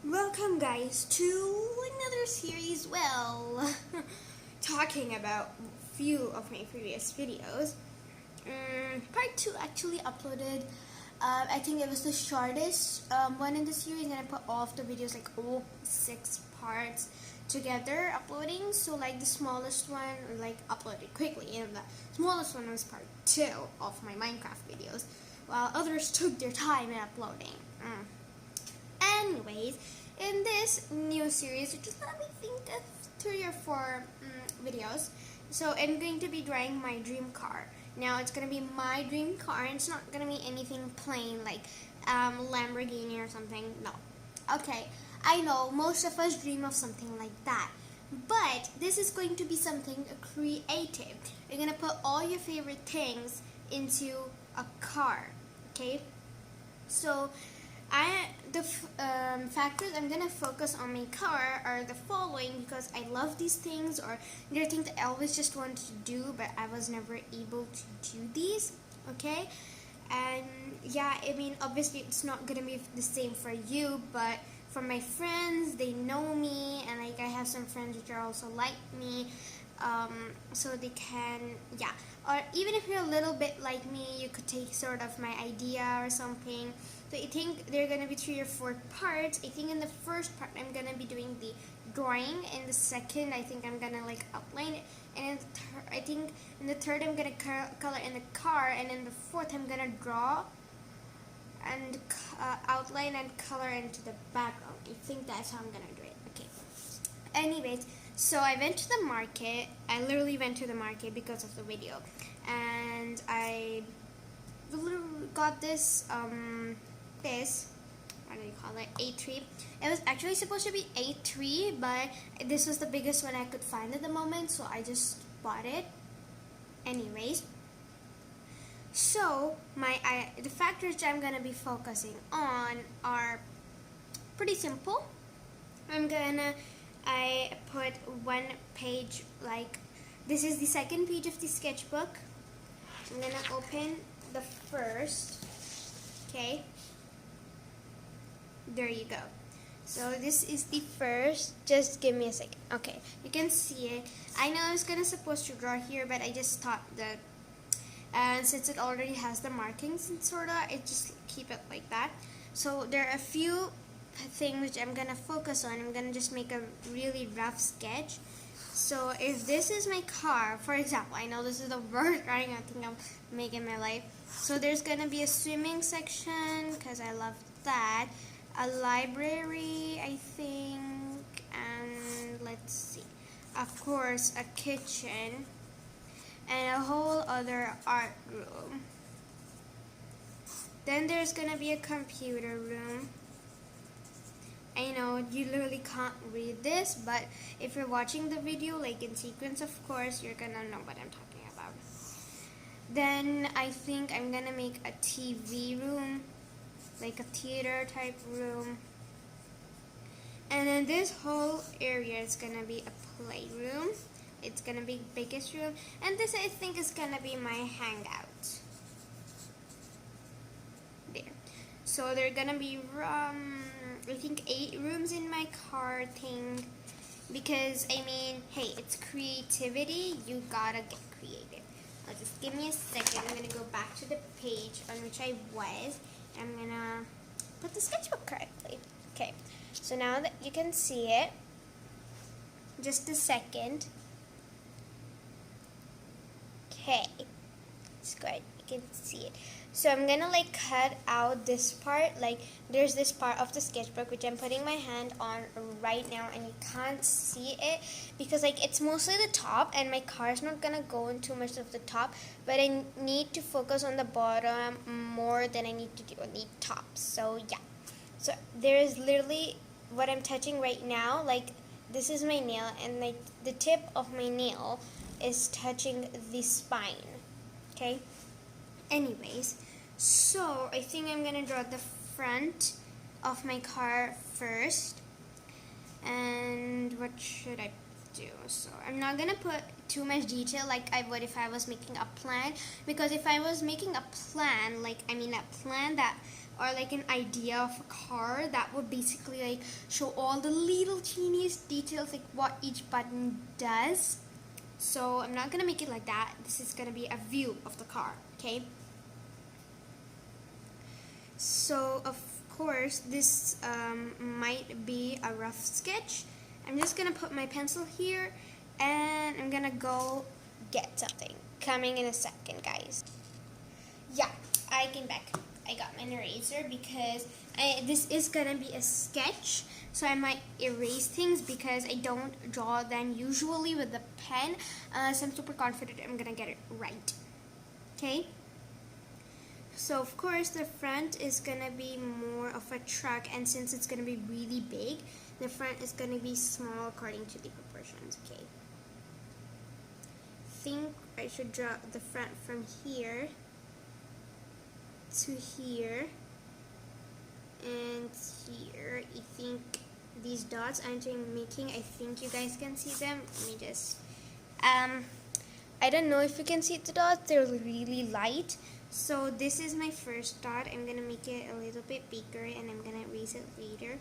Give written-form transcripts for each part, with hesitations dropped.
Welcome guys to another series, talking about few of my previous videos. Part 2 actually uploaded. I think it was the shortest one in the series, and I put all of the videos, like all 6 parts together uploading. So like the smallest one uploaded quickly, and the smallest one was part 2 of my Minecraft videos, while others took their time in uploading. Anyways, in this new series, just let me think of 3 or 4 videos. So I'm going to be drawing my dream car. Now it's going to be my dream car, and it's not going to be anything plain like Lamborghini or something. No. Okay, I know most of us dream of something like that. But this is going to be something creative. You're going to put all your favorite things into a car. Okay? So the factors I'm gonna focus on my car are the following, because I love these things, or they're things that I always just wanted to do, but I was never able to do these. Okay, and yeah, I mean, obviously it's not gonna be the same for you, but for my friends, they know me, and like I have some friends which are also like me, so they can, yeah. Or even if you're a little bit like me, you could take sort of my idea or something. So I think there are going to be 3 or 4 parts. I think in the first part, I'm going to be doing the drawing. In the second, I think I'm going to outline it. And in the I think in the third, I'm going to color in the car. And in the fourth, I'm going to draw and outline and color into the background. I think that's how I'm going to do it. Okay. Anyways, so I went to the market. I literally went to the market because of the video. And I got this, what do you call it, A3. It was actually supposed to be A3, but this was the biggest one I could find at the moment, so I just bought it. Anyways, so the factors that I'm gonna be focusing on are pretty simple. I put one page, like this is the second page of the sketchbook. I'm gonna open the first. Okay, there you go. So this is the first. Just give me a second. Okay, you can see it. I know I was supposed to draw here, but I just thought that, and since it already has the markings and sorta, I just keep it like that. So there are a few things which I'm gonna focus on. I'm gonna just make a really rough sketch. So if this is my car, for example, I know this is the worst drawing I think I'll make in my life. So there's gonna be a swimming section, because I love that. A library, I think, and let's see, of course, a kitchen, and a whole other art room. Then there's gonna be a computer room. I know you literally can't read this, but if you're watching the video like in sequence, of course, you're gonna know what I'm talking about. Then I think I'm gonna make a TV room, like a theater type room. And then this whole area is gonna be a playroom. It's gonna be biggest room, and this I think is gonna be my hangout. There. So there are gonna be I think 8 rooms in my car thing, because I mean, hey, it's creativity. You gotta get creative. Just give me a second. I'm gonna go back to the page on which I was. I'm gonna put the sketchbook correctly. Okay, so now that you can see it, just a second. Okay, it's good. You can see it. So I'm gonna cut out this part. Like there's this part of the sketchbook which I'm putting my hand on right now, and you can't see it because it's mostly the top, and my car's not gonna go in too much of the top, but I need to focus on the bottom more than I need to do on the top. So yeah, so there is literally what I'm touching right now. This is my nail, and the tip of my nail is touching the spine. Okay. Anyways, so I think I'm gonna draw the front of my car first. And what should I do? So I'm not gonna put too much detail like I would if I was making a plan, because if I was making a plan, a plan that or like an idea of a car that would basically like show all the little teeniest details, like what each button does. So I'm not gonna make it like that. This is gonna be a view of the car, okay? So of course this might be a rough sketch. I'm just gonna put my pencil here and I'm gonna go get something. Coming in a second, guys. Yeah, I came back. I got my eraser because this is gonna be a sketch, so I might erase things because I don't draw them usually with the pen. So I'm super confident I'm gonna get it right. Okay? So of course the front is gonna be more of a truck, and since it's gonna be really big, the front is gonna be small according to the proportions. Okay. Think I should draw the front from here to here and here. I think these dots I'm making, I think you guys can see them. Let me just I don't know if you can see the dots, they're really light. So this is my first dot. I'm gonna make it a little bit bigger and I'm gonna erase it later.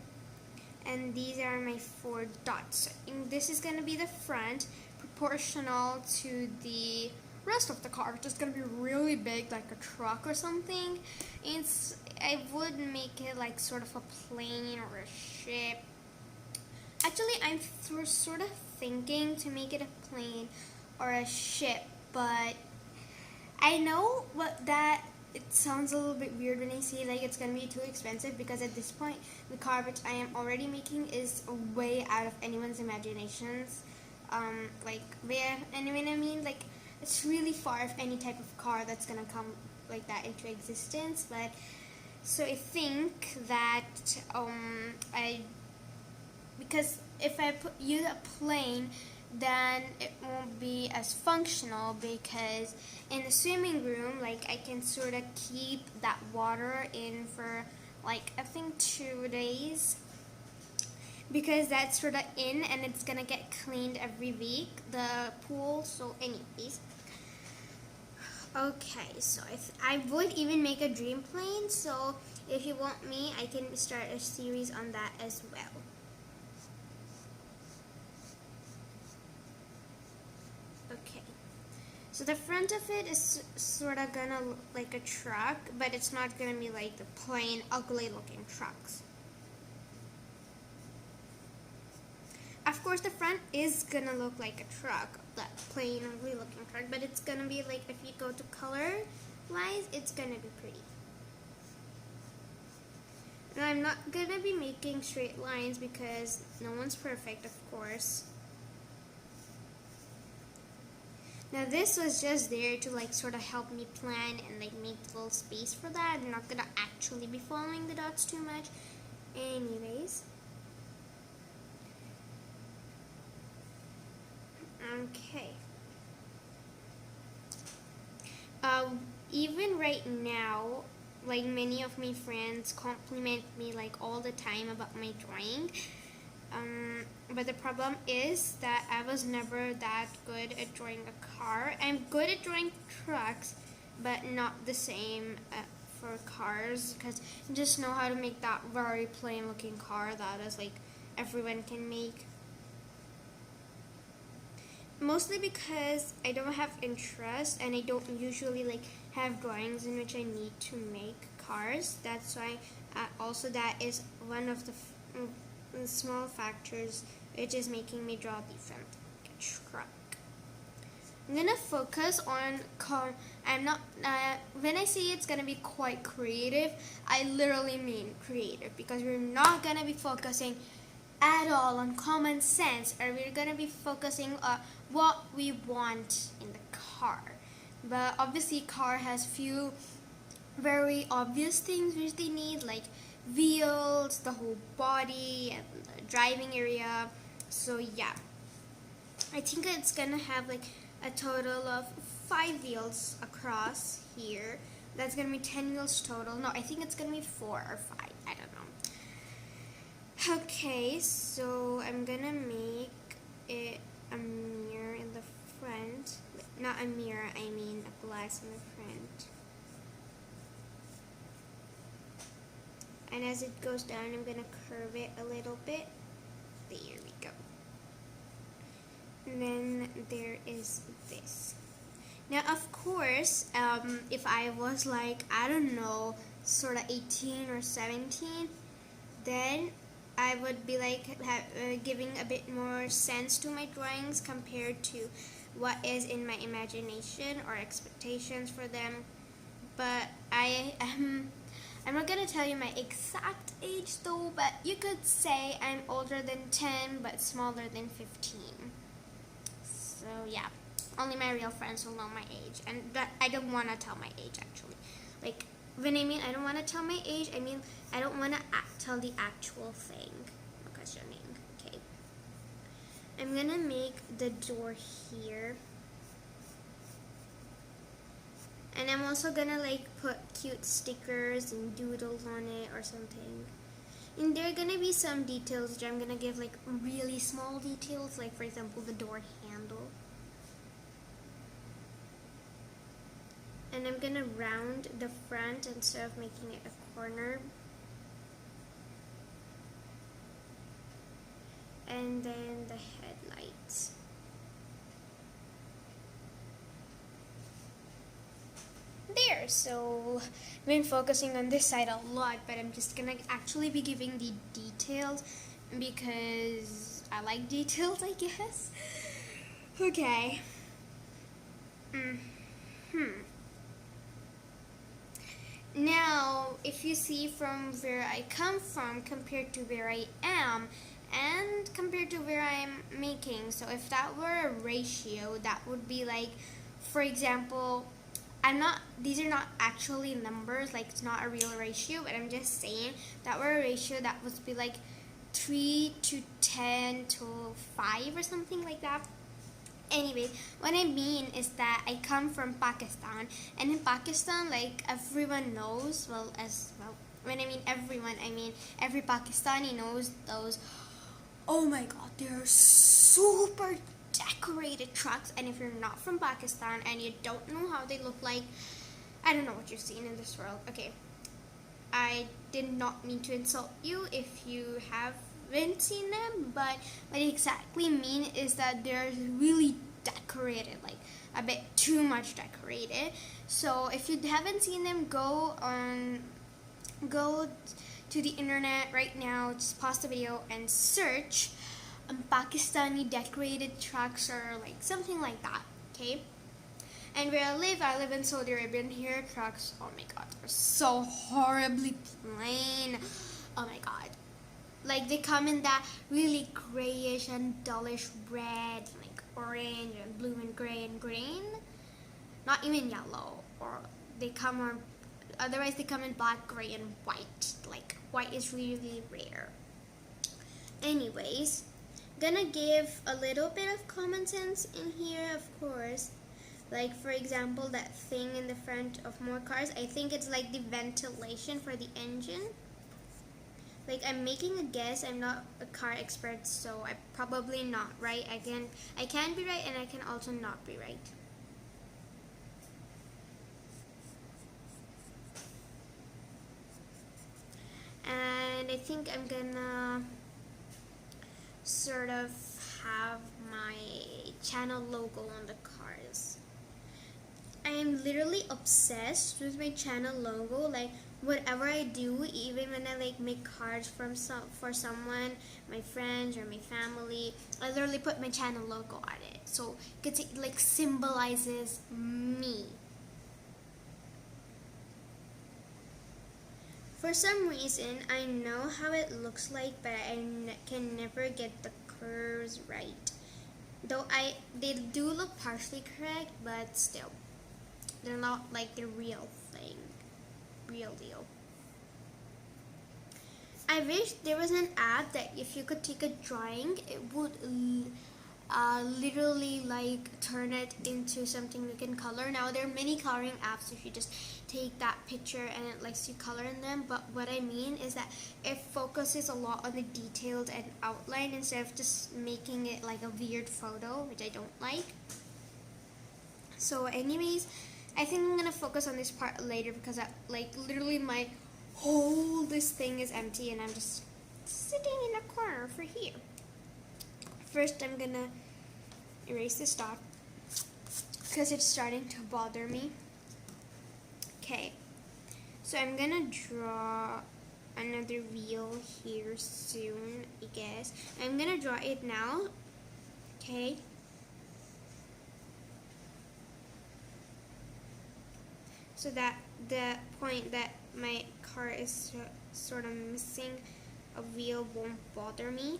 And these are my 4 dots. And this is gonna be the front, proportional to the rest of the car, which is gonna be really big, like a truck or something. I would make it like sort of a plane or a ship. Actually, I'm sort of thinking to make it a plane or a ship, but I know that it sounds a little bit weird when I say like it's gonna be too expensive, because at this point the car which I am already making is way out of anyone's imaginations. Like I mean, like it's really far of any type of car that's gonna come like that into existence. But so I think that because if I use a plane, then it won't be as functional, because in the swimming room, like I can sort of keep that water in for like I think 2 days, because that's sort of in and it's gonna get cleaned every week, the pool. So anyways, okay, so I would even make a dream plane, so if you want me, I can start a series on that as well. Okay, so the front of it is sort of gonna look like a truck, but it's not gonna be like the plain ugly looking trucks. Of course the front is gonna look like a truck, that plain ugly looking truck, but it's gonna be like, if you go to color wise, it's gonna be pretty. And I'm not gonna be making straight lines because no one's perfect, of course. Now this was just there to like sort of help me plan and like make a little space for that. I'm not gonna actually be following the dots too much. Anyways. Okay. Even right now, like many of my friends compliment me like all the time about my drawing. But the problem is that I was never that good at drawing a car. I'm good at drawing trucks, but not the same for cars, because I just know how to make that very plain looking car that is like everyone can make. Mostly because I don't have interest and I don't usually like have drawings in which I need to make cars. That's why also that is one of the small factors which is making me draw different truck. I'm gonna focus on car. I'm not when I say it's gonna be quite creative, I literally mean creative, because we're not gonna be focusing at all on common sense, or we're gonna be focusing on what we want in the car. But obviously car has few very obvious things which they need, like wheels, the whole body, and the driving area. So yeah, I think it's gonna have like a total of 5 wheels across here. That's gonna be 10 wheels total. No, I think it's gonna be 4 or 5, I don't know. Okay, so I'm gonna make it a mirror in the front. Not a mirror, I mean a glass in the front. And as it goes down, I'm going to curve it a little bit. There we go. And then there is this. Now, of course, if I was like, I don't know, sort of 18 or 17, then I would be like giving a bit more sense to my drawings compared to what is in my imagination or expectations for them. But I'm not gonna tell you my exact age though, but you could say I'm older than 10 but smaller than 15. So yeah, only my real friends will know my age, and that I don't want to tell my age actually. Like when I mean I don't want to tell my age, I mean I don't want to tell the actual thing. I'm questioning. Okay, I'm gonna make the door here. And I'm also gonna like put cute stickers and doodles on it or something. And there are gonna be some details which I'm gonna give like really small details, like for example the door handle. And I'm gonna round the front instead of making it a corner. And then the headlights. There, so I've been focusing on this side a lot, but I'm just gonna actually be giving the details because I like details, I guess. Okay. Now, if you see from where I come from compared to where I am, and compared to where I'm making, so if that were a ratio, that would be like, for example, these are not actually numbers, like it's not a real ratio, but I'm just saying that were a ratio that would be like 3 to 10 to 5 or something like that. Anyway, what I mean is that I come from Pakistan, and in Pakistan, like everyone knows, when I mean everyone, I mean every Pakistani knows those, oh my god, they're super decorated trucks. And if you're not from Pakistan and you don't know how they look like, I don't know what you're seeing in this world. Okay, I did not mean to insult you if you haven't seen them, but what I exactly mean is that they're really decorated, like a bit too much decorated. So if you haven't seen them, go to the internet right now, just pause the video and search Pakistani decorated trucks or like something like that, okay? And where I live in Saudi Arabia, and here trucks, oh my god, are so horribly plain. Oh my god. Like they come in that really grayish and dullish red, like orange and blue and gray and green. Not even yellow. Or otherwise they come in black, gray, and white. Like white is really rare. Anyways, gonna give a little bit of common sense in here, of course. Like for example, that thing in the front of more cars, I think it's like the ventilation for the engine. Like I'm making a guess, I'm not a car expert, so I'm probably not right. I can be right, and I can also not be right. And I think I'm gonna sort of have my channel logo on the cars. I am literally obsessed with my channel logo. Like whatever I do, even when I like make cards for someone, my friends or my family, I literally put my channel logo on it. So it like symbolizes me. For some reason, I know how it looks like, but I can never get the curves right. Though they do look partially correct, but still, they're not like the real thing, real deal. I wish there was an app that if you could take a drawing, it would literally like turn it into something you can color. Now there are many coloring apps if you just take that picture and it lets you color in them, but what I mean is that it focuses a lot on the details and outline instead of just making it like a weird photo, which I don't like. So anyways, I think I'm gonna focus on this part later because like literally my whole this thing is empty and I'm just sitting in a corner for here. First, I'm gonna erase this dot because it's starting to bother me. Okay, so I'm gonna draw another wheel here soon, I guess. I'm gonna draw it now. Okay. So that the point that my car is sort of missing a wheel won't bother me.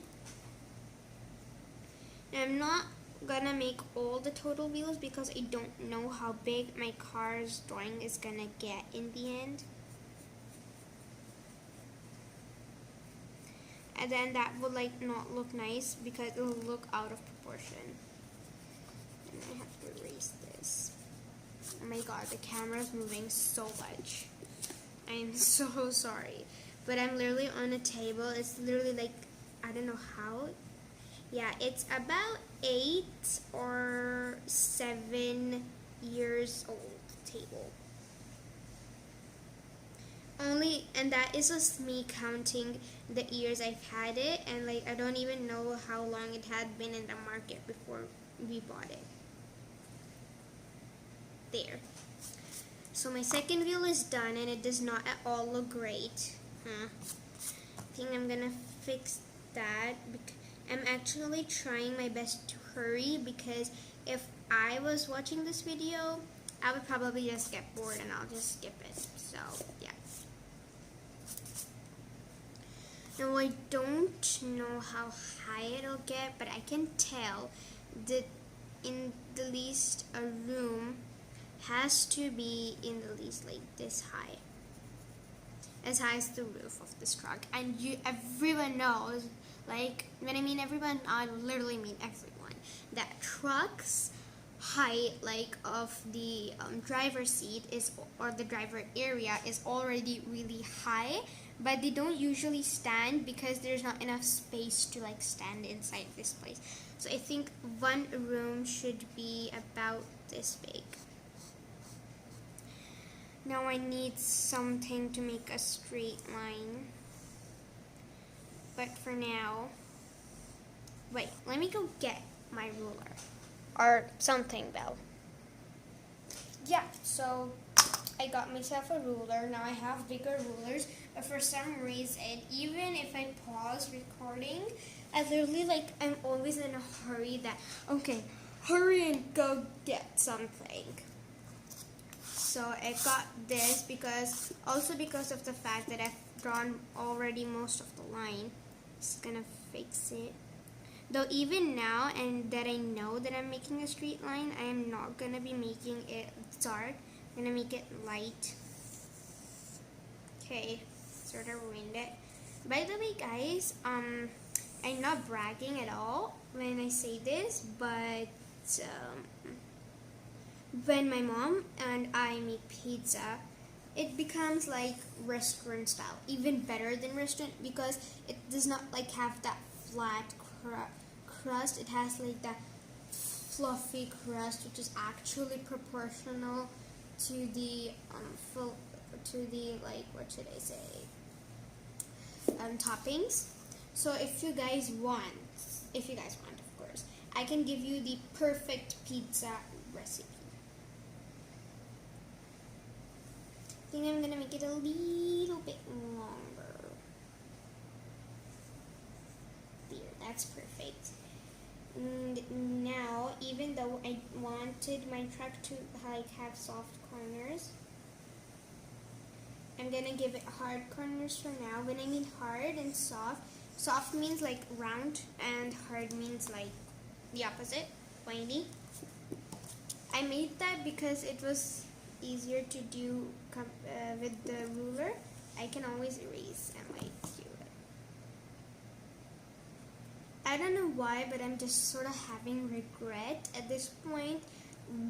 Now, I'm not gonna make all the total wheels because I don't know how big my car's drawing is gonna get in the end. And then that would like not look nice because it will look out of proportion. And I have to erase this. Oh my god, the camera is moving so much. I am so sorry. But I'm literally on a table. It's literally like, I don't know how. Yeah, it's about 8 or 7 years old table. And that is just me counting the years I've had it, and like I don't even know how long it had been in the market before we bought it. There. So my second wheel is done and it does not at all look great. I think I'm gonna fix that. I'm actually trying my best to hurry because if I was watching this video, I would probably just get bored and I'll just skip it. So yeah. Now I don't know how high it'll get, but I can tell that in the least a room has to be in the least like this high. As high as the roof of this truck. And everyone knows, like when I mean everyone, I literally mean everyone, that trucks height like of the driver's seat is, or the driver area is already really high, but they don't usually stand because there's not enough space to like stand inside this place. So I think one room should be about this big. Now I need something to make a straight line, but for now, wait, let me go get my ruler or something, Belle. Yeah, so I got myself a ruler. Now I have bigger rulers, but for some reason, even if I pause recording, I literally like, I'm always in a hurry that, okay, hurry and go get something. So I got this because of the fact that I've drawn already most of the line. Just gonna fix it. Though even now, and that I know that I'm making a straight line, I am not gonna be making it dark. I'm gonna make it light. Okay, sort of ruined it. By the way, guys, I'm not bragging at all when I say this, but when my mom and I make pizza, it becomes like restaurant style, even better than restaurant because it does not like have that flat crust. It has like that fluffy crust, which is actually proportional to the like, what should I say, toppings. So if you guys want, of course, I can give you the perfect pizza recipe. I think I'm gonna make it a little bit longer. There, that's perfect. And now, even though I wanted my truck to like have soft corners, I'm gonna give it hard corners for now. When I mean hard and soft means like round, and hard means like the opposite, pointy. I made that because it was easier to do with the ruler. I can always erase and like do it. I don't know why, but I'm just sort of having regret at this point.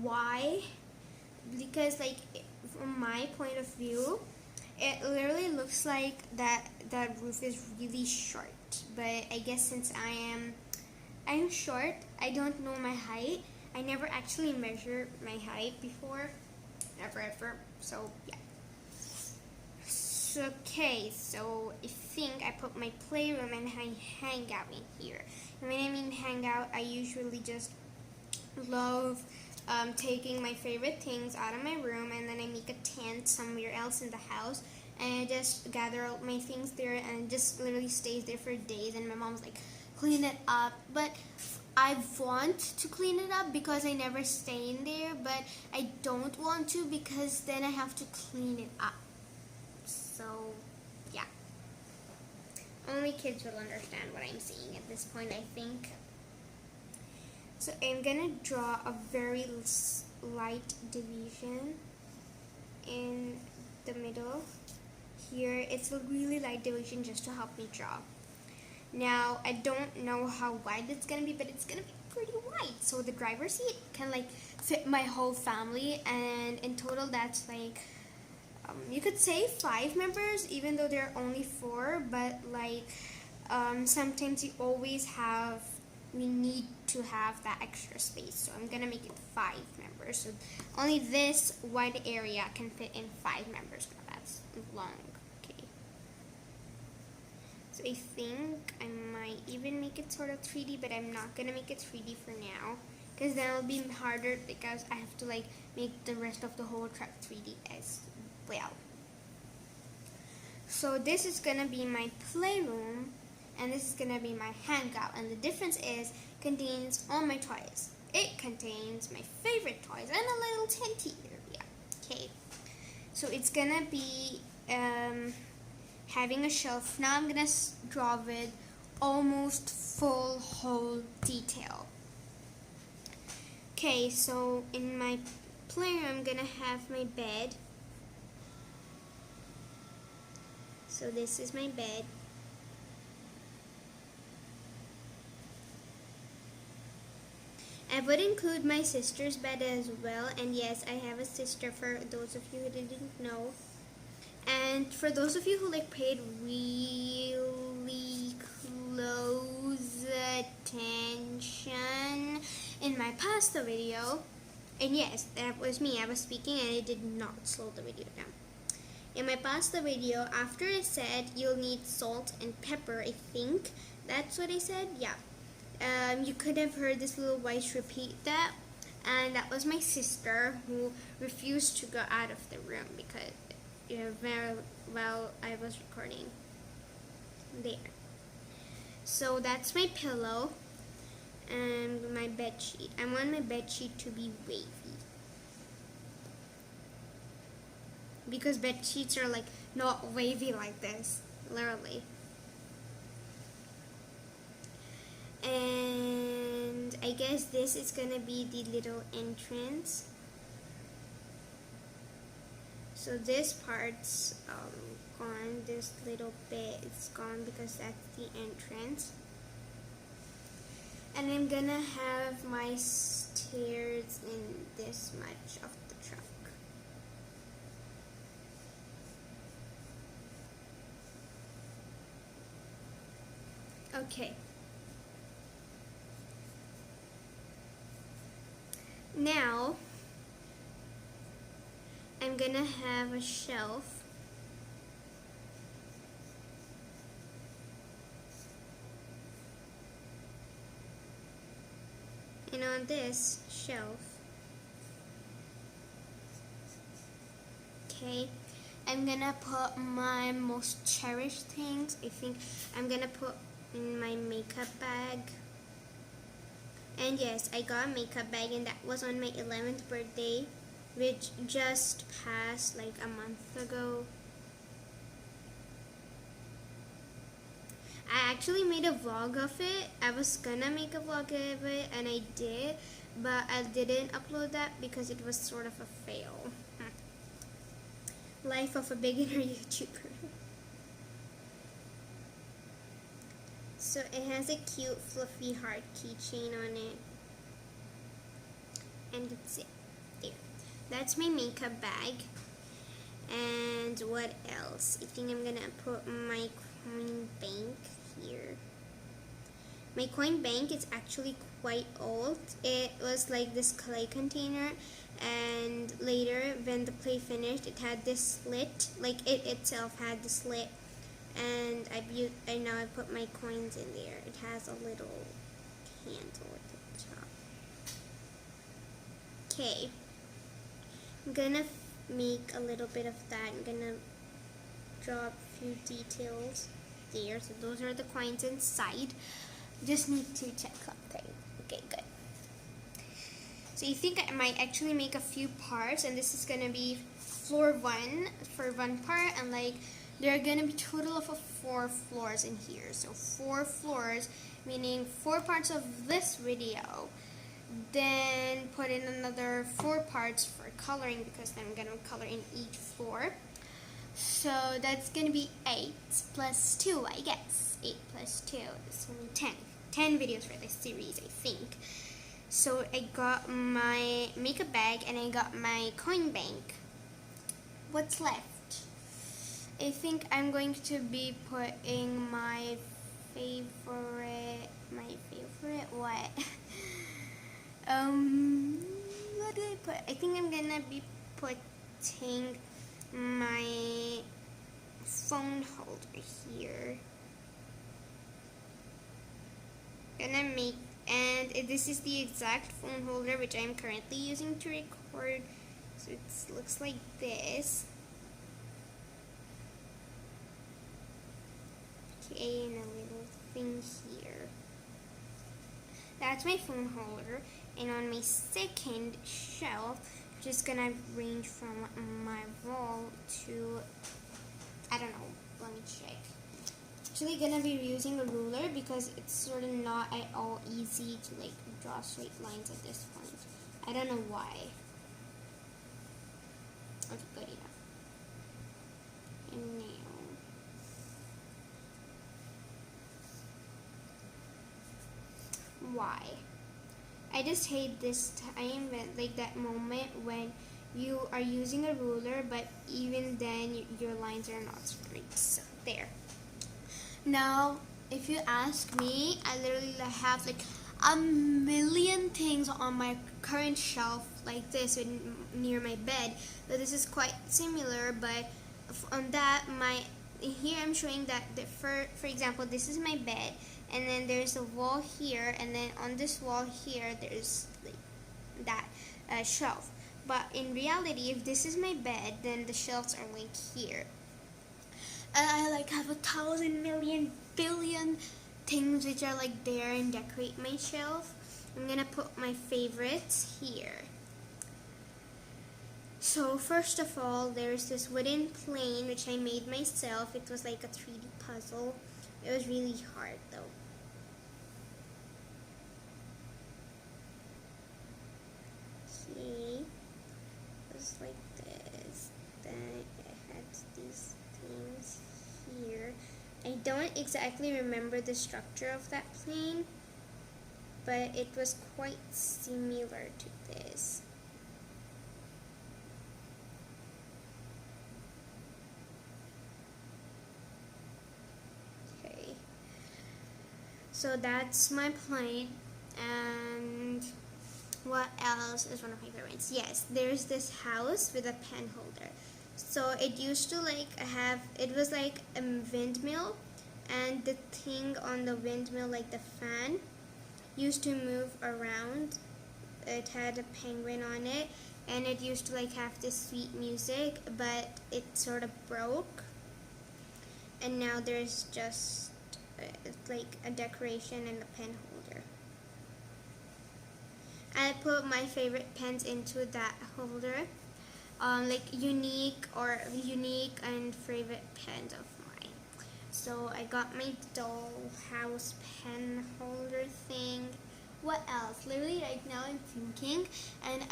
Why? Because like from my point of view, it literally looks like that roof is really short. But I guess since I'm short, I don't know my height. I never actually measured my height before. Never ever. So yeah. Okay, so I think I put my playroom and I hang out in here. And when I mean hang out, I usually just love taking my favorite things out of my room, and then I make a tent somewhere else in the house, and I just gather all my things there, and it just literally stays there for days. And my mom's like, clean it up, but I want to clean it up because I never stay in there, but I don't want to because then I have to clean it up. So yeah, only kids will understand what I'm saying at this point, I think. So I'm gonna draw a very light division in the middle here. It's a really light division just to help me draw. Now I don't know how wide it's gonna be, but it's gonna be pretty wide, so the driver's seat can like fit my whole family, and in total that's like you could say 5 members, even though there are only 4, but like sometimes we need to have that extra space, so I'm gonna make it 5 members. So only this wide area can fit in 5 members. Now that's long. Okay. So I think I might even make it sort of 3D, but I'm not gonna make it 3D for now, because then it'll be harder because I have to like make the rest of the whole truck 3D as well. So this is gonna be my playroom, and this is gonna be my hangout, and the difference is contains all my toys. It contains my favorite toys and a little tenty area. Okay, so it's gonna be having a shelf. Now I'm gonna draw with almost full whole detail. Okay, so in my playroom I'm gonna have my bed. So this is my bed. I would include my sister's bed as well, and yes, I have a sister for those of you who didn't know. And for those of you who like paid really close attention in my pasta video, and yes, that was me, I was speaking and I did not slow the video down. In my pasta video, after I said you'll need salt and pepper, I think that's what I said, yeah. You could have heard this little voice repeat that, and that was my sister who refused to go out of the room because very well I was recording there. So that's my pillow and my bed sheet. I want my bed sheet to be wavy because bed sheets are like not wavy like this, literally. And I guess this is gonna be the little entrance. So this part's gone, this little bit is gone because that's the entrance. And I'm gonna have my stairs in this much of the truck. Okay. Now, I'm gonna have a shelf. And on this shelf, okay, I'm gonna put my most cherished things. I think I'm gonna put in my makeup bag. And yes, I got a makeup bag, and that was on my 11th birthday, which just passed like a month ago. I actually made a vlog of it. I was gonna make a vlog of it, and I did, but I didn't upload that because it was sort of a fail. Life of a beginner YouTuber. So it has a cute fluffy heart keychain on it. And that's it. There. That's my makeup bag. And what else? I think I'm gonna put my coin bank here. My coin bank is actually quite old. It was like this clay container, and later when the play finished, it had this slit, like it itself had the slit, and now I put my coins in there. It has a little handle at the top. Okay, I'm gonna make a little bit of that. I'm gonna draw a few details there. So those are the coins inside. Just need to check something. Okay, good. So you think I might actually make a few parts, and this is gonna be floor 1 for one part, and like there are gonna be total of 4 floors in here. So 4 floors, meaning 4 parts of this video. Then put in another 4 parts for coloring, because then I'm gonna color in each floor. So that's gonna be 8 plus 2, I guess. 8 plus 2 is only 10. 10 videos for this series, I think. So I got my makeup bag and I got my coin bank. What's left? I think I'm going to be putting my favorite what? What do I put? I think I'm gonna be putting my phone holder here. And this is the exact phone holder which I'm currently using to record. So it looks like this. Okay, and a little thing here. That's my phone holder. And on my second shelf, which is gonna range from my wall to, I don't know, let me check. Actually gonna be using a ruler because it's sort of not at all easy to like draw straight lines at this point. I don't know why. Okay, good enough. And now why? I just hate this time, like that moment when you are using a ruler, but even then your lines are not straight. So there. Now, if you ask me, I literally have like a million things on my current shelf like this near my bed. But this is quite similar, but on that, here I'm showing that for example, this is my bed, and then there's a wall here, and then on this wall here there's like that shelf. But in reality, if this is my bed, then the shelves are like here. And I like have 1,000 million billion things which are like there and decorate my shelf. I'm gonna put my favorites here. So first of all, there's this wooden plane which I made myself. It was like a 3D puzzle. It was really hard though. Okay, it was like this. Then it had these things here. I don't exactly remember the structure of that plane, but it was quite similar to this. Okay, so that's my plane. And what else is one of my favorites? Yes, there's this house with a pen holder. So it used to like it was like a windmill, and the thing on the windmill, like the fan, used to move around. It had a penguin on it, and it used to like have this sweet music, but it sort of broke. And now there's just like a decoration and a pen holder. I put my favorite pens into that holder. Like unique and favorite pens of mine. So I got my dollhouse pen holder thing. What else? Literally right now I'm thinking, and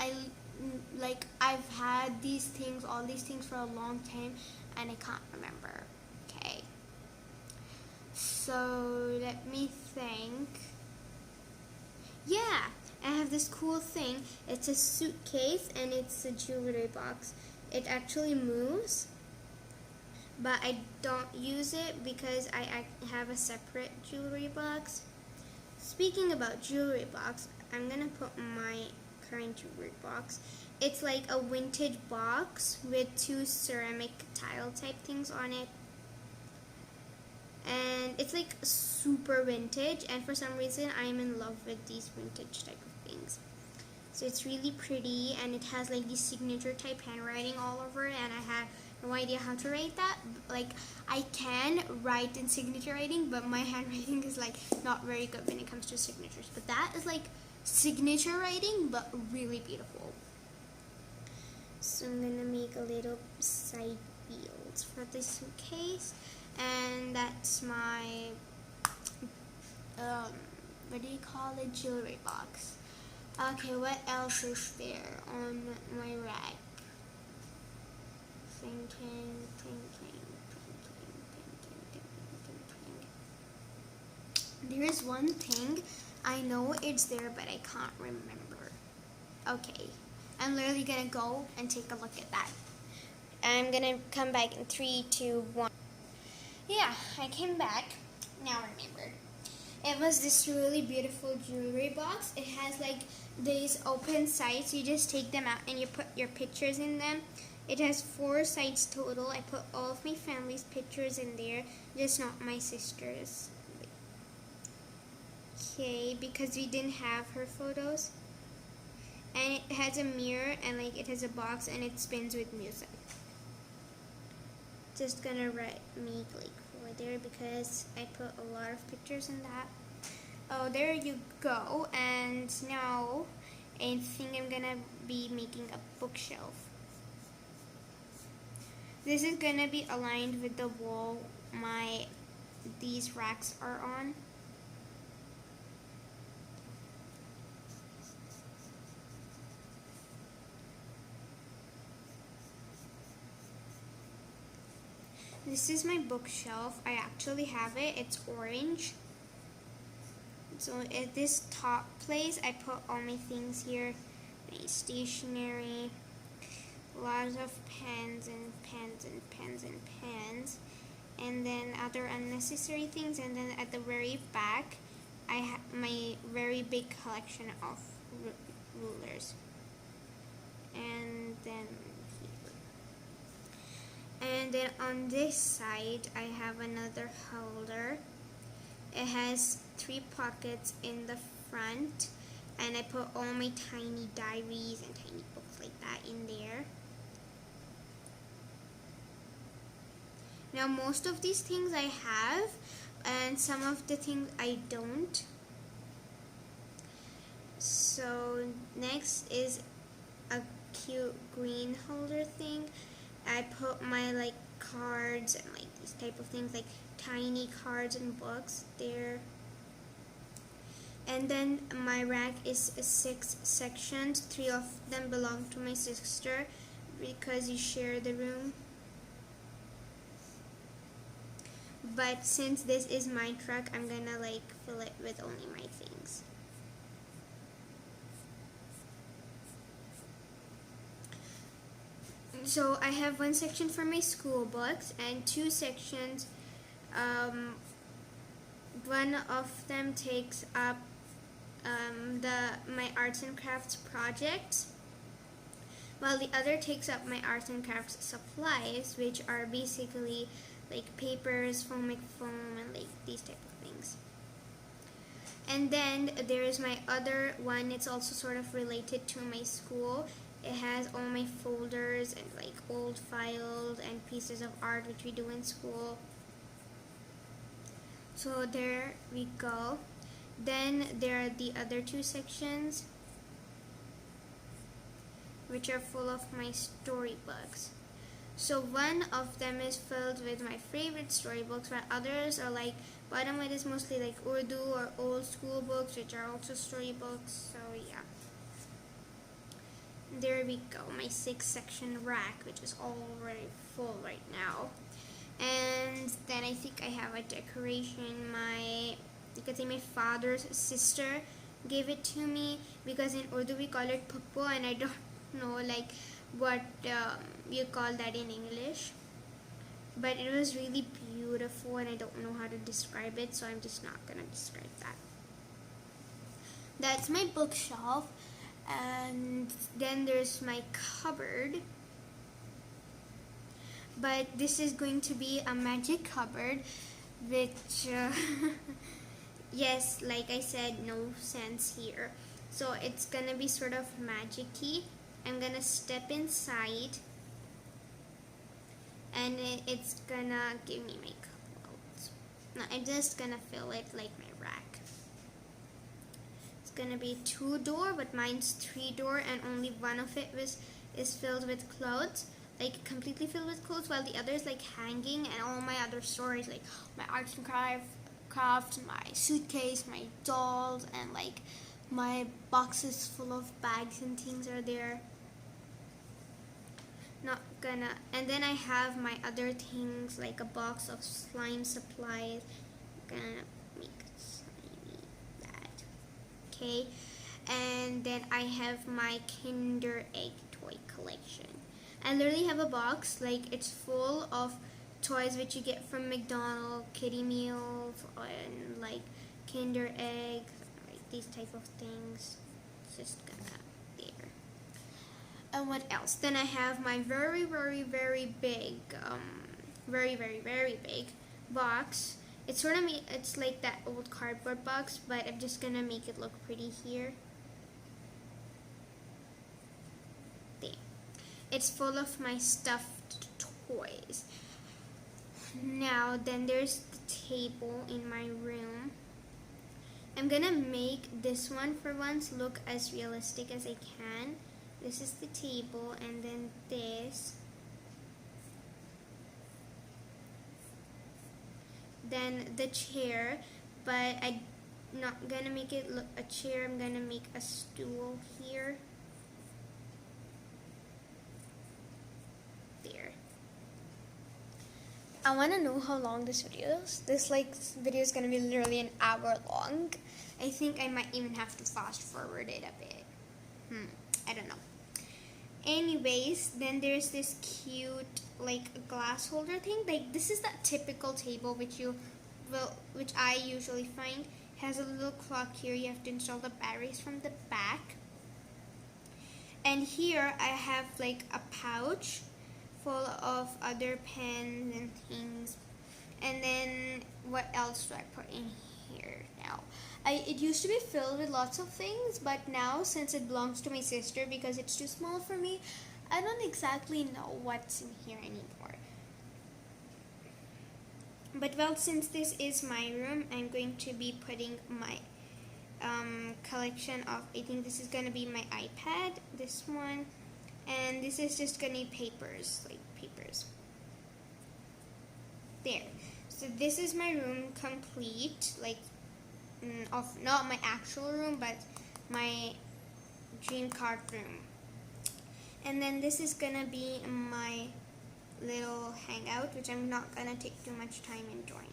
I've had all these things for a long time, and I can't remember. Okay. So let me think. Yeah. I have this cool thing. It's a suitcase and it's a jewelry box. It actually moves, but I don't use it because I have a separate jewelry box. Speaking about jewelry box, I'm gonna put my current jewelry box, it's like a vintage box with two ceramic tile type things on it. And it's like super vintage, and for some reason I'm in love with these vintage type of things. So it's really pretty, and it has like this signature type handwriting all over it, and I had no idea how to write that. Like, I can write in signature writing, but my handwriting is like not very good when it comes to signatures. But that is like signature writing, but really beautiful. So I'm gonna make a little side wheels for this suitcase, and that's my what do you call it, jewelry box. Okay, what else is there on my rack? Thinking. There is one thing, I know it's there, but I can't remember. Okay, I'm literally gonna go and take a look at that. I'm gonna come back in 3, 2, 1. Yeah, I came back. Now I remembered. It was this really beautiful jewelry box. It has like these open sides. You just take them out and you put your pictures in them. It has 4 sides total. I put all of my family's pictures in there, just not my sister's. Okay, because we didn't have her photos. And it has a mirror, and like it has a box, and it spins with music. Just gonna make like over there because I put a lot of pictures in that. Oh, there you go. And now I think I'm gonna be making a bookshelf. This is gonna be aligned with the wall these racks are on. This is my bookshelf. I actually have it. It's orange. So at this top place, I put all my things here. My stationery, lots of pens and pens and pens and pens, and then other unnecessary things. And then at the very back, I have my very big collection of rulers. And then on this side, I have another holder. It has 3 pockets in the front, and I put all my tiny diaries and tiny books like that in there. Now most of these things I have, and some of the things I don't. So next is a cute green holder thing. I put my like cards and like these type of things, like tiny cards and books there. And then my rack is 6 sections. 3 of them belong to my sister because you share the room. But since this is my truck, I'm gonna like fill it with only my things. So I have 1 section for my school books and 2 sections. One of them takes up my arts and crafts projects, while the other takes up my arts and crafts supplies, which are basically like papers, foam, and like these type of things. And then there is my other one. It's also sort of related to my school. It has all my folders and like old files and pieces of art which we do in school. So there we go. Then there are the other 2 sections which are full of my storybooks. So one of them is filled with my favorite storybooks, while others are like, bottom one is mostly like Urdu or old school books which are also storybooks. So yeah. There we go, my 6 section rack, which is already full right now. And then I think I have a decoration. You can say my father's sister gave it to me, because in Urdu we call it puppo, and I don't know like what you call that in English. But it was really beautiful, and I don't know how to describe it, so I'm just not gonna describe that. That's my bookshelf. And then there's my cupboard. But this is going to be a magic cupboard, which, yes, like I said, no sense here. So it's gonna be sort of magic-y. I'm gonna step inside, and it's gonna give me my clothes. No, I'm just gonna fill it like my rack. It's gonna be 2-door, but mine's 3-door, and only one of it is filled with clothes, like completely filled with clothes, while the other is like hanging, and all my other storage, like my arts and crafts, my suitcase, my dolls, and like my boxes full of bags and things are there. Not gonna. And then I have my other things, like a box of slime supplies. I'm gonna make slimy that. Okay. And then I have my Kinder Egg toy collection. I literally have a box, like it's full of toys which you get from McDonald's, Kitty Meals, and like Kinder Eggs, like these type of things. It's just gonna there. And what else? Then I have my very big, very big box. It's sort of it's like that old cardboard box, but I'm just gonna make it look pretty here. There. It's full of my stuffed toys. Now, then there's the table in my room. I'm gonna make this one for once look as realistic as I can. This is the table, and then this. Then the chair, but I'm not gonna make it look a chair, I'm gonna make a stool here. There. I wanna know how long this video is. This video is gonna be literally an hour long. I think I might even have to fast forward it a bit. I don't know. Anyways, then there's this cute like glass holder thing. Like this is that typical table which I usually find. It has a little clock here. You have to install the batteries from the back. And here I have like a pouch full of other pens and things. And then what else do I put in here now? It used to be filled with lots of things, but now since it belongs to my sister because it's too small for me, I don't exactly know what's in here anymore. But well, since this is my room, I'm going to be putting my collection of, I think this is going to be my iPad, this one, and this is just going to be papers, like papers. There. So this is my room complete, like, of not my actual room, but my dream card room. And then this is gonna be my little hangout, which I'm not gonna take too much time enjoying.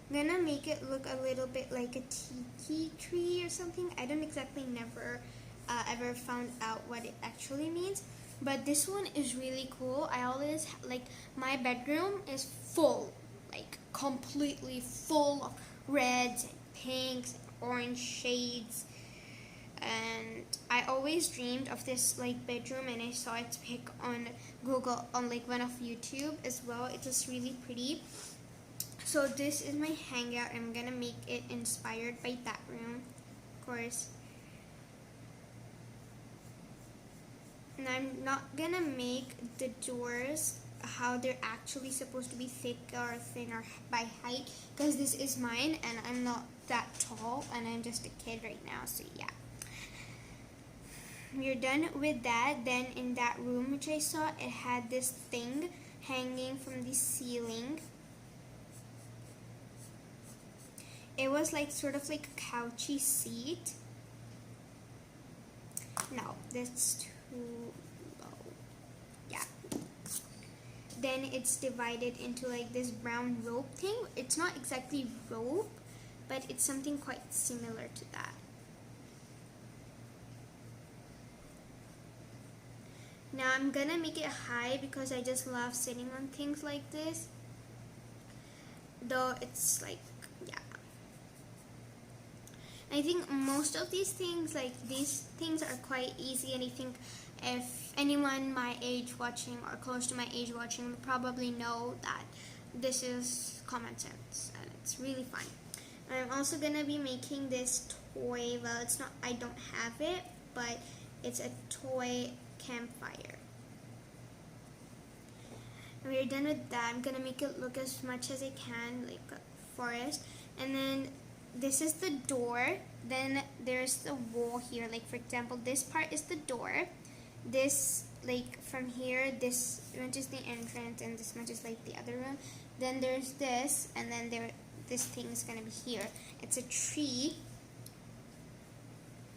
I'm gonna make it look a little bit like a tiki tree or something. I don't exactly ever found out what it actually means, but this one is really cool. I always like my bedroom is full, like completely full of reds and pinks and orange shades, and I always dreamed of this like bedroom, and I saw its pic on Google, on like one of YouTube as well. It was really pretty. So this is my hangout. I'm gonna make it inspired by that room, of course. And I'm not gonna make the doors how they're actually supposed to be, thick or thin or by height, because this is mine and I'm not that tall and I'm just a kid right now, so yeah. We're done with that. Then in that room which I saw, it had this thing hanging from the ceiling. It was like sort of like a couchy seat. No, that's too low. Yeah. Then it's divided into like this brown rope thing. It's not exactly rope, but it's something quite similar to that. Now I'm gonna make it high because I just love sitting on things like this. Though it's like, yeah. I think most of these things are quite easy, and I think if anyone my age watching or close to my age watching will probably know that this is common sense and it's really fun. I'm also gonna be making this toy. Well, it's not, I don't have it, but it's a toy campfire. When we're done with that, I'm gonna make it look as much as I can like a forest. And then this is the door. Then there's the wall here. Like for example, this part is the door. This, like from here, this much is the entrance, and this much is like the other room. Then there's this, and then this thing is gonna be here. It's a tree,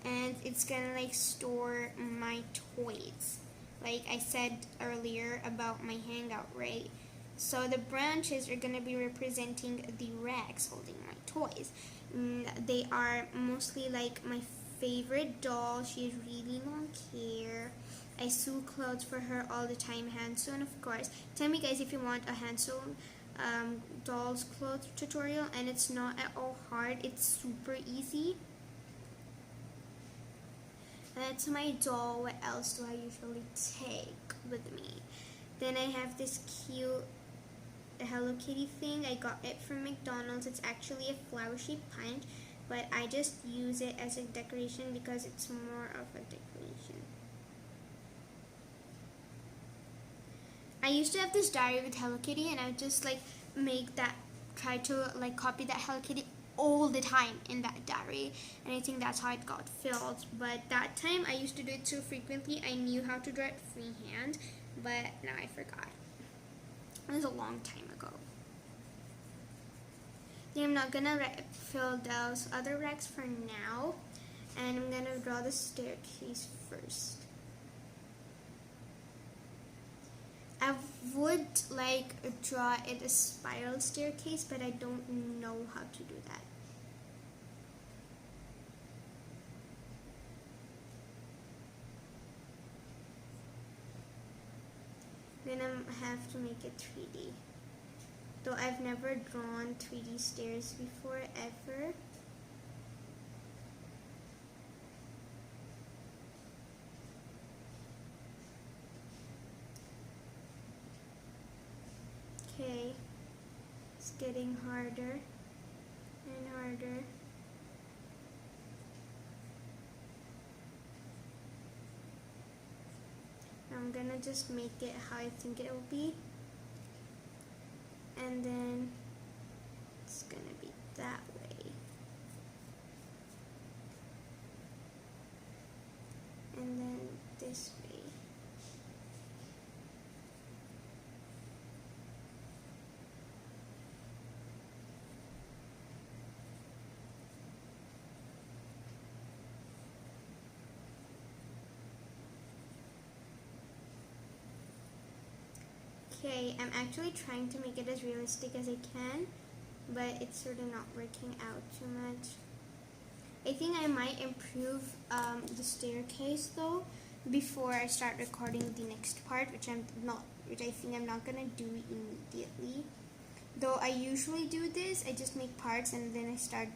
and it's gonna like store my toys, like I said earlier about my hangout, right? So the branches are gonna be representing the racks holding my toys. They are mostly like my favorite doll. She has really long hair. I sew clothes for her all the time, hand sewn, of course. Tell me guys if you want a hand sewn dolls clothes tutorial, and it's not at all hard. It's super easy. That's my doll. What else do I usually take with me? Then I have this cute Hello Kitty thing. I got it from McDonald's. It's actually a flower-shaped punch, but I just use it as a decoration because it's more of a decoration. I used to have this diary with Hello Kitty, and I would just like try to like copy that Hello Kitty all the time in that diary, and I think that's how it got filled. But that time I used to do it so frequently, I knew how to draw it freehand, but now I forgot. It was a long time ago. Then I'm not gonna fill those other racks for now, and I'm gonna draw the staircase first. I would like draw it a spiral staircase, but I don't know how to do that. Then I have to make it 3D. Though I've never drawn 3D stairs before, ever. Okay, it's getting harder and harder. I'm gonna just make it how I think it will be, and then it's gonna be that way, and then this way. Okay, I'm actually trying to make it as realistic as I can, but it's sort of not working out too much. I think I might improve the staircase though before I start recording the next part, which I think I'm not gonna do immediately. Though I usually do this, I just make parts and then I start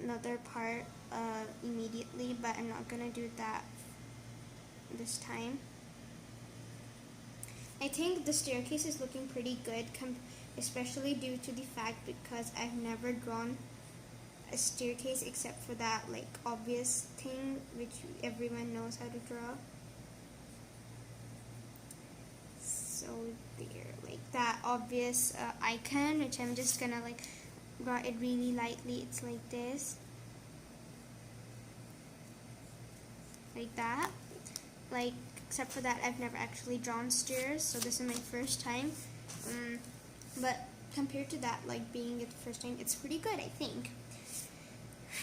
another part immediately, but I'm not gonna do that this time. I think the staircase is looking pretty good, especially due to the fact because I've never drawn a staircase except for that like obvious thing which everyone knows how to draw. So there, like that obvious icon, which I'm just gonna like draw it really lightly. It's like this, like that. Like, except for that, I've never actually drawn stairs, so this is my first time. But compared to that, like being it the first time, it's pretty good, I think.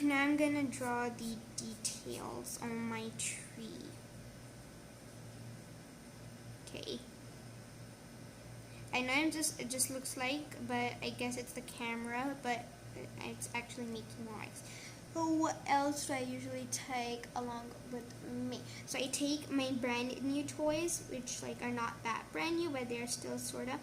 Now I'm gonna draw the details on my tree. Okay. I know it just looks like, but I guess it's the camera, but it's actually making noise. What else do I usually take along with me? So I take my brand new toys, which like are not that brand new, but they're still sorta.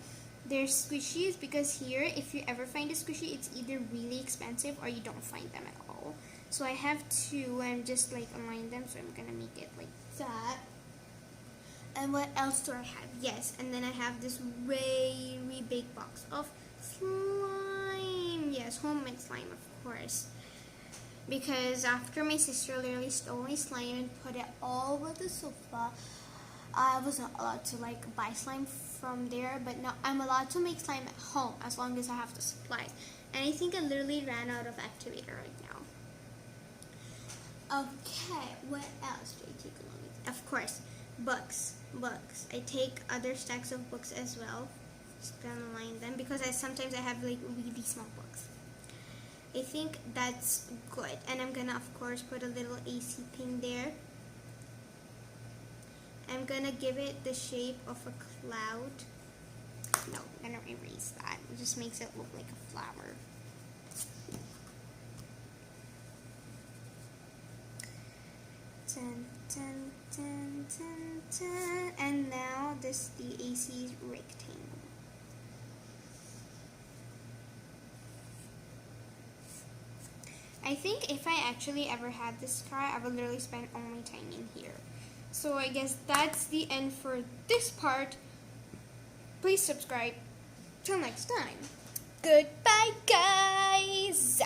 They're squishies, because here, if you ever find a squishy, it's either really expensive or you don't find them at all. So I have two, and just like align them, so I'm gonna make it like that. And what else do I have? Yes, and then I have this really big box of slime. Yes, homemade slime, of course. Because after my sister literally stole my slime and put it all over the sofa, I was not allowed to like buy slime from there, but now I'm allowed to make slime at home as long as I have the supplies. And I think I literally ran out of activator right now. Okay, what else do I take along with? Of course, books. I take other stacks of books as well. Just gonna line them because sometimes I have like really small books. I think that's good, and I'm gonna of course put a little AC thing there. I'm gonna give it the shape of a cloud. No, I'm gonna erase that. It just makes it look like a flower. Dun, dun, dun, dun, dun. And now this the AC rectangle. I think if I actually ever had this car, I would literally spend all my time in here. So I guess that's the end for this part. Please subscribe. Till next time. Goodbye, guys!